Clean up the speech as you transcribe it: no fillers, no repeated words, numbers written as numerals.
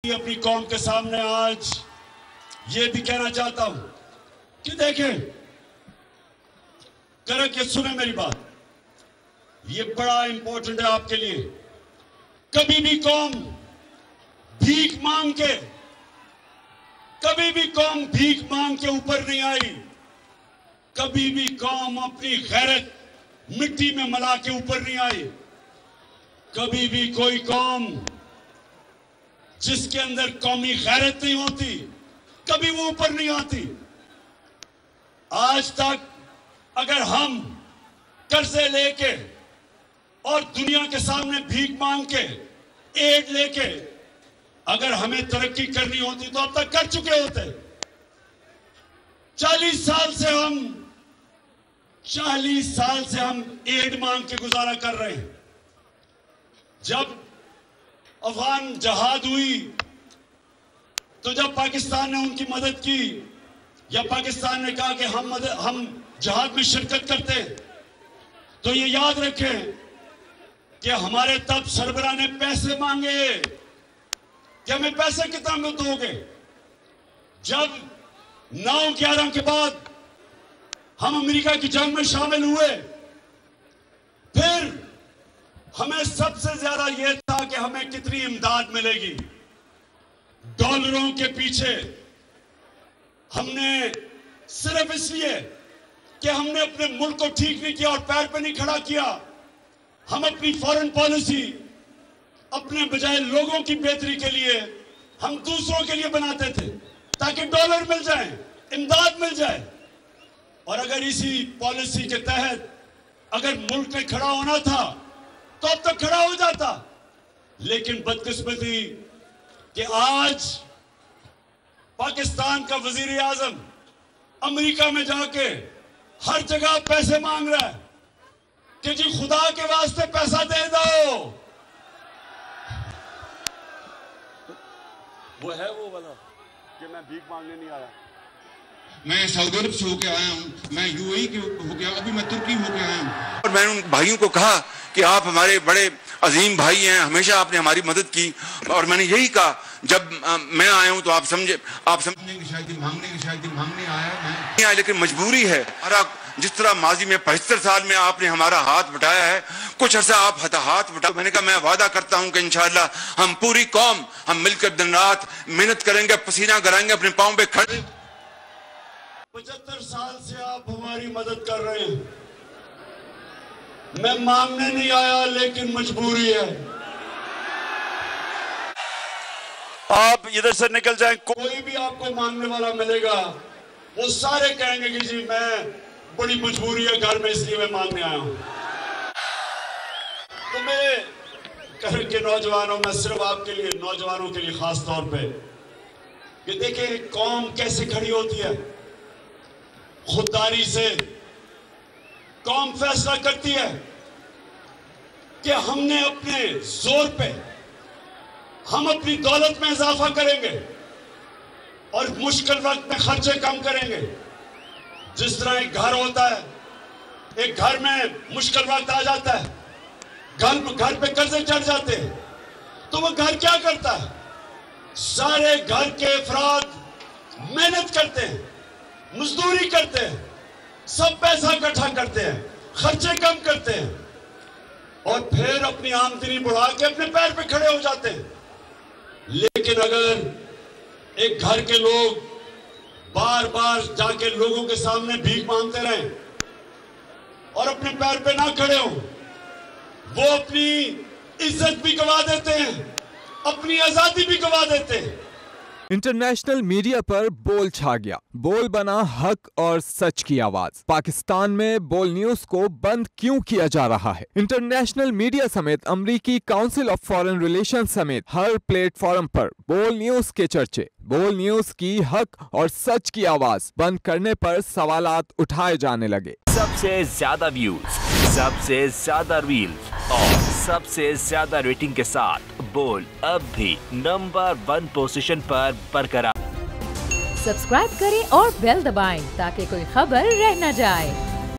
अपनी कौम के सामने आज ये भी कहना चाहता हूं कि देखें, करके सुने मेरी बात, ये बड़ा इंपॉर्टेंट है आपके लिए। कभी भी कौम भीख मांग के ऊपर नहीं आई। कभी भी कौम अपनी गैरत मिट्टी में मिला के ऊपर नहीं आई। कभी भी कोई कौम जिसके अंदर कौमी गैरत नहीं होती, कभी वो ऊपर नहीं आती। आज तक अगर हम कर्जे लेके और दुनिया के सामने भीख मांग के, एड लेके अगर हमें तरक्की करनी होती तो अब तक कर चुके होते। 40 साल से हम एड मांग के गुजारा कर रहे हैं। जब अफगान जहाद हुई तो जब पाकिस्तान ने उनकी मदद की या पाकिस्तान ने कहा कि हम जहाद में शिरकत करते हैं, तो ये याद रखें कि हमारे तब सरबराह ने पैसे मांगे कि हमें पैसे कितना में दोगे। जब 9/11 के बाद हम अमेरिका की जंग में शामिल हुए, फिर हमें सबसे ज्यादा यह था कि हमें कितनी इमदाद मिलेगी। डॉलरों के पीछे हमने सिर्फ इसलिए कि हमने अपने मुल्क को ठीक नहीं किया और पैर पे नहीं खड़ा किया, हम अपनी फॉरेन पॉलिसी अपने बजाय लोगों की बेहतरी के लिए हम दूसरों के लिए बनाते थे ताकि डॉलर मिल जाए, इमदाद मिल जाए। और अगर इसी पॉलिसी के तहत अगर मुल्क में खड़ा होना था तो अब तक खड़ा हो जाता। लेकिन बदकिस्मती कि आज पाकिस्तान का वजीर आजम अमेरिका में जाके हर जगह पैसे मांग रहा है कि जी खुदा के वास्ते पैसा दे दो। वो है वो वाला कि मैं भीख मांगने नहीं आया। मैं सऊदी अरब से होके आया हूँ, मैं यूएई के होके, अभी मैं तुर्की होके आया हूँ। और मैंने उन भाइयों को कहा कि आप हमारे बड़े अजीम भाई हैं, हमेशा आपने हमारी मदद की। और मैंने यही कहा, जब मैं आया हूँ तो आप समझने की शायद मांगने आया, लेकिन मजबूरी है। जिस तरह माजी में 75 साल में आपने हमारा हाथ बटाया है, कुछ अर्सा आप हाथ बटा। मैंने कहा मैं वादा करता हूं कि इंशाअल्लाह हम पूरी कौम हम मिलकर दिन रात मेहनत करेंगे, पसीना गराएंगे, अपने पांव पे खड़े। 75 साल से आप हमारी मदद कर रहे हैं। मैं मांगने नहीं आया, लेकिन मजबूरी है। आप इधर से निकल जाएं, कोई भी आपको मांगने वाला मिलेगा, वो सारे कहेंगे कि जी मैं बड़ी मजबूरी है घर में, इसलिए मैं मांगने आया हूं। तो मेरे घर के नौजवानों, मैं सिर्फ आपके लिए, नौजवानों के लिए खास तौर पे, कि देखें कौम कैसे खड़ी होती है। खुददारी से कौम फैसला करती है कि हमने अपने जोर पे हम अपनी दौलत में इजाफा करेंगे और मुश्किल वक्त में खर्चे कम करेंगे। जिस तरह एक घर होता है, एक घर में मुश्किल वक्त आ जाता है, घर पे कर्जे चढ़ जाते हैं, तो वो घर क्या करता है? सारे घर के अफराद मेहनत करते हैं, मजदूरी करते हैं, सब पैसा इकट्ठा करते हैं, खर्चे कम करते हैं और फिर अपनी आमदनी बढ़ा के अपने पैर पे खड़े हो जाते हैं। लेकिन अगर एक घर के लोग बार बार जाके लोगों के सामने भीख मांगते रहे और अपने पैर पे ना खड़े हो, वो अपनी इज्जत भी गवा देते हैं, अपनी आजादी भी गवा देते हैं। इंटरनेशनल मीडिया पर बोल छा गया। बोल बना हक और सच की आवाज। पाकिस्तान में बोल न्यूज को बंद क्यों किया जा रहा है? इंटरनेशनल मीडिया समेत अमेरिकी काउंसिल ऑफ फॉरेन रिलेशंस समेत हर प्लेटफॉर्म पर बोल न्यूज के चर्चे। बोल न्यूज की हक और सच की आवाज बंद करने पर सवालात उठाए जाने लगे। सबसे ज्यादा व्यूज, सबसे ज्यादा रील्स और सबसे ज्यादा रेटिंग के साथ बोल अब भी नंबर 1 पोजीशन पर बरकरार। सब्सक्राइब करें और बेल दबाएं ताकि कोई खबर रह न जाए।